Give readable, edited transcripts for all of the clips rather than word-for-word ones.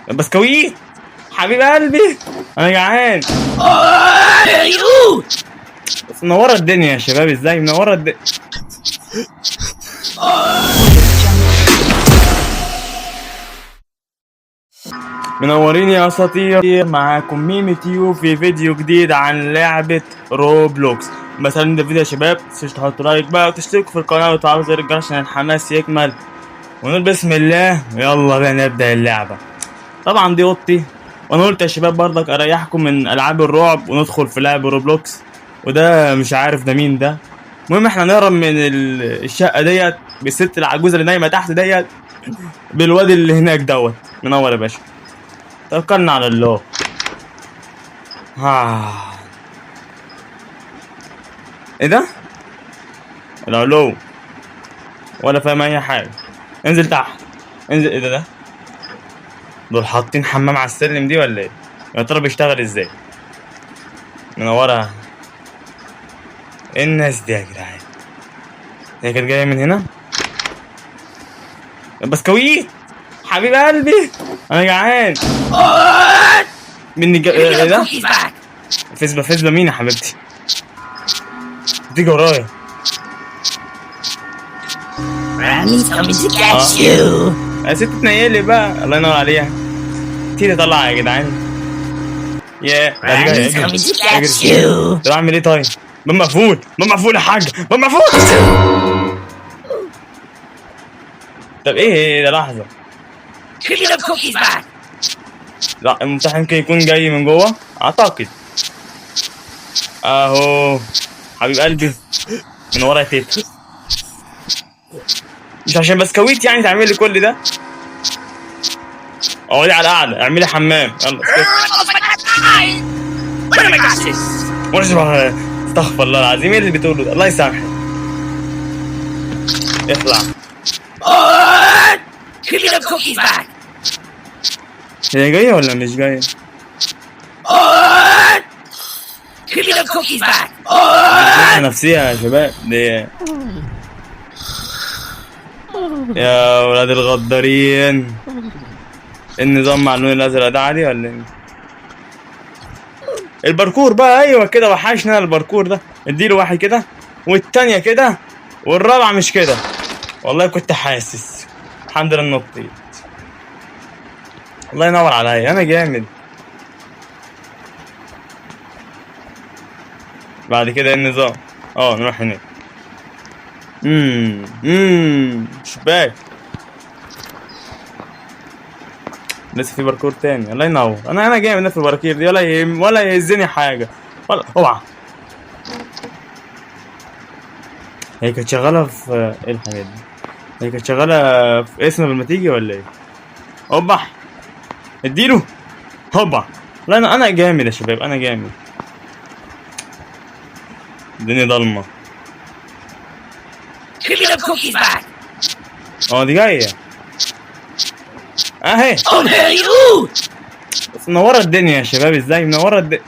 بسكويت حبيب قلبي انا جعان. بس منوره الدنيا يا شباب، ازاي منوره الدنيا. منورين يا اساطير، معاكم ميمي تيوب في فيديو جديد عن لعبة روبلوكس. بس قبل الفيديو يا شباب متنسوش تحطوا لايك بقى وتشتركوا في القناة وتفعلوا زر الجرس عشان الحماس يكمل، ونقول بسم الله ويلا بقى نبدأ اللعبة. طبعا دي اوضتي، وانا قلت يا شباب برضك اريحكم من العاب الرعب وندخل في لعب روبلوكس، وده مش عارف ده مين ده. المهم احنا نهرب من الشقة ديت بالست العجوزة اللي نايمة تحت ديت بالواد اللي هناك دوت. منور يا باشا، توكلنا على الله. ايه ده؟ العلو ولا فاهم اي حاجه. انزل تحت، انزل. ايه ده؟ دول حاطين حمام على السلم دي ولا ايه؟ يا ترى بيشتغل ازاي؟ منورها. ايه الناس دي يا جدعان؟ هي كانت جايه من هنا؟ بسكويت حبيب قلبي انا جعان. مني ايه ده؟ فيسبا مين يا حبيبتي؟ تيجي ورايا. يا ست تنيلي بقى، الله ينور عليها. تيجي طلع يا جدعان. يا اجري. طب اعمل ايه طيب؟ باب مقفول، باب مقفول يا حاج، باب مقفول. طب ايه ده؟ لحظة. لا المفتاح يمكن يكون جاي من جوه اعتقد. اهو حبيب قلبي من ورا تيت. مش عشان بسكويت يعني تعمل لي كل ده. اقعدي على القعده، اعملي حمام يلا. استغفر الله العظيم، ايه اللي بتقوله ده؟ الله يسامحك. اطلع. هي جايه ولا مش جايه؟ نفسيها يا شباب دي. يا ولاد الغدارين، النظام مع اللون الازرق ده عادي ولا ايه؟ الباركور بقى، ايوه كده وحشنا الباركور ده. اديله واحد كده والتانية كده والرابعة مش كده. والله كنت حاسس. الحمد لله نطيت. الله ينور عليا، انا جامد. بعد كده ايه النظام؟ نروح هناك. شباك. لسه في باركور تاني. الله ينور. انا جامد في البراكير دي، ولا يهزني حاجه ولا. اوعى. هي كانت شغاله في ايه الحاجات دي؟ هي كانت شغاله في اسم لما تيجي ولا ايه؟ هوبا اديله هوبا. لا انا جامد يا شباب، انا جامد. الدنيا ضلمه. دي جايه اهي. بس منوره الدنيا يا شباب، ازاي منوره الدنيا.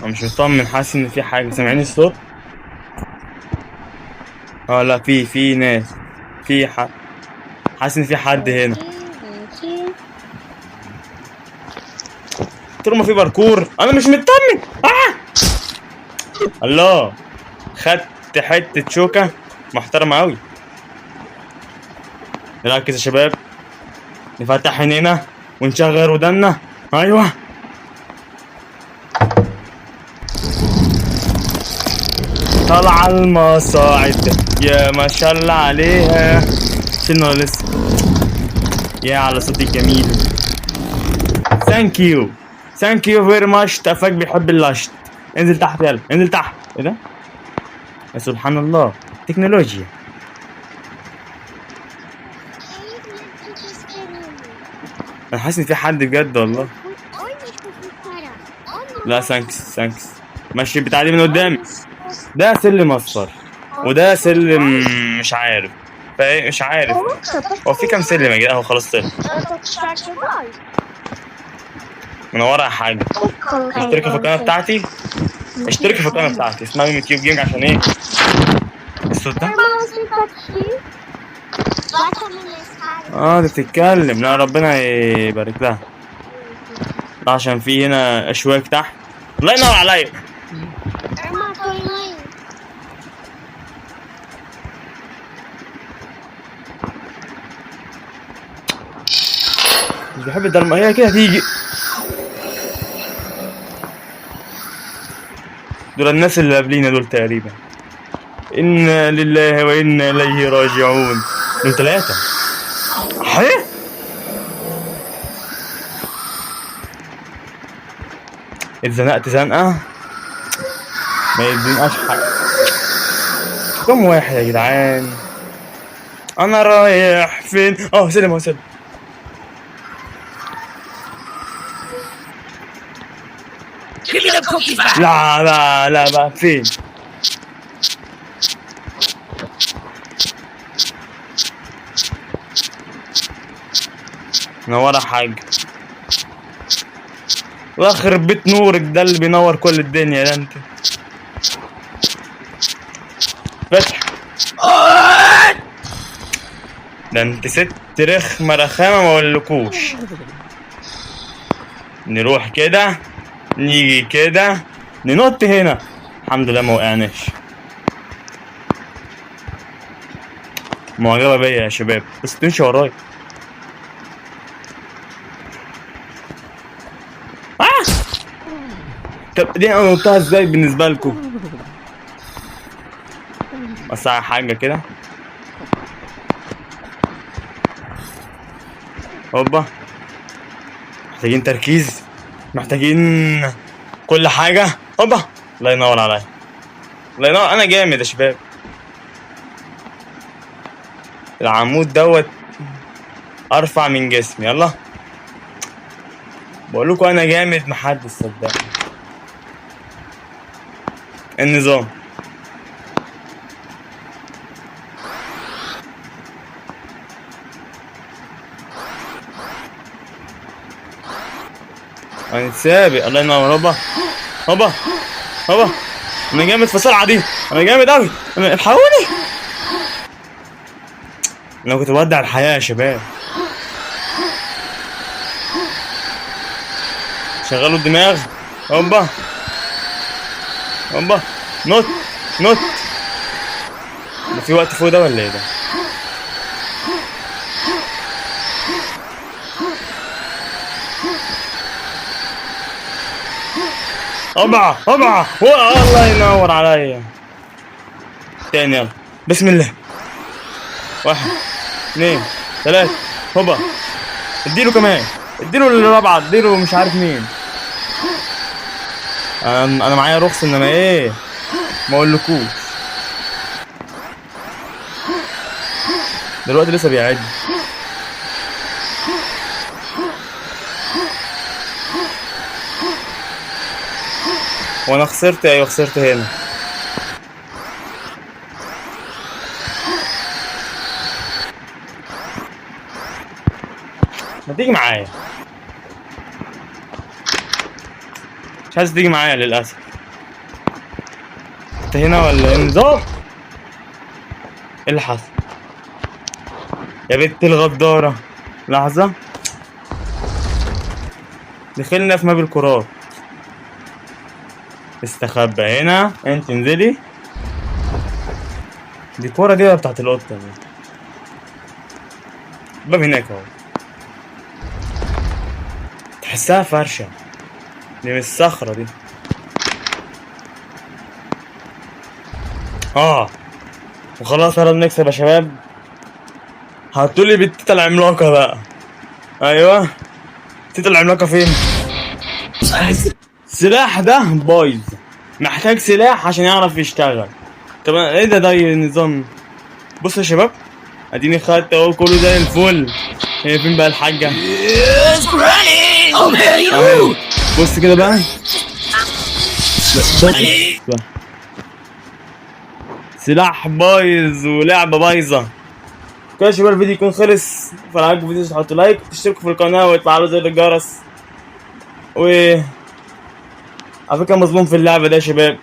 انا مش مطمن، حاسس ان في حاجه. سامعين الصوت؟ لا في ناس، في حد. حاسس ان في حد هنا. طول ما في باركور انا مش مطمن. الله، خدت حته شوكه محترمه قوي. نركز يا شباب، نفتح عينينا ونشغل ودنا. ايوه طالعه المصاعد، يا ما شاء الله عليها. شلنا ولا لسه؟ يا على صوتي الجميل. ثانك يو فيري ماتش. تفاك بيحب اللشت. انزل تحت يلا، انزل تحت. ايه ده؟ يا سبحان الله، تكنولوجيا. انا حاسس ان في حد بجد والله. لا ثانكس. ماشي بتاع دي من قدامي. ده سلم اصفر وده سلم مش عارف. فايه مش عارف هو في كام سلم يا جدعان. اهو خلاص طلع. منورة يا حاج. اشتركي في القناة بتاعتي، اسمها ميمي تيوب جيمنج. عشان ايه؟ الصوت ده؟ Hermano, دي بتتكلم. لا ربنا يبارك لها. عشان في هنا اشواك تحت. الله ينور عليا. estoy bien. مش بحب الضلمة، هي كده هتيجي. دول الناس اللي قبلينا دول تقريبا. إنا لله وإنا إليه راجعون. دول 3. حيه؟ اتزنقت زنقة ما يديناش حق. كم واحد يا جدعان؟ أنا رايح فين؟ سلم أهو سلم. لا لا لا بقى فين؟ نورا حاج. واخر بيت نورك ده اللي بينور كل الدنيا ده انت. فتح. ده انت ست رخمة رخامة ما اقولكوش. نروح كده نيجي كده ننط هنا. الحمد لله ما وقعناش. معجبة بيا يا شباب بس تمشي ورايا. طب دي انا نطها ازاي بالنسبة لكم؟ بس حاجة كده. هوبا. محتاجين تركيز، محتاجين كل حاجة. هوبا. الله ينور عليا. الله ينور. انا جامد يا شباب. العمود دوت ارفع من جسمي. يلا بقولكوا انا جامد محدش صدقني. النظام هنتسابق. الله ينور. هوبا هوبا هوبا. انا جامد في السرعة دي. انا جامد اوي. الحقوني. انا كنت بودع الحياة يا شباب. شغلوا الدماغ. هوبا هوبا. نط نط. ده في وقت فوق ده ولا ايه ده؟ هوبا هوبا. الله ينور عليا. تاني يلا. بسم الله. 1 2 3. هوبا. اديله كمان. اديله الرابعة. اديله مش عارف مين. انا معايا رخصة انما ايه ما اقولكوش. دلوقتي لسه بيعد. وانا خسرت. ايوه خسرت هنا. ما تيجي معايا. مش عايز تيجي معايا للاسف. انت هنا ولا ايه النظام؟ ايه اللي حصل يا بنت الغدارة؟ لحظة. دخلنا في ماب الكرات. استخبى هنا. انت انزلي. دي كورة دي بتاعت القطة دي. باب هناك اهو. تحسها فرشة. دي من الصخرة دي. وخلاص قرب نكسب يا شباب. هاتولي بالتيتا العملاقة بقى. ايوه التيتا العملاقة فين؟ السلاح ده بايظ. محتاج سلاح عشان يعرف يشتغل. طب ايه ده النظام. بصوا يا شباب اديني خدت اهو كله زي الفل. هي فين بقى الحاجة؟ بص كده بقى. سلاح بايظ ولعبة بايظة. كده يا شباب الفيديو يكون خلص. فلو عجبكم الفيديو تحطوا لايك وتشتركوا في القناة وتفعلوا زر الجرس. على فكرة مظلوم في اللعبة ده يا شباب.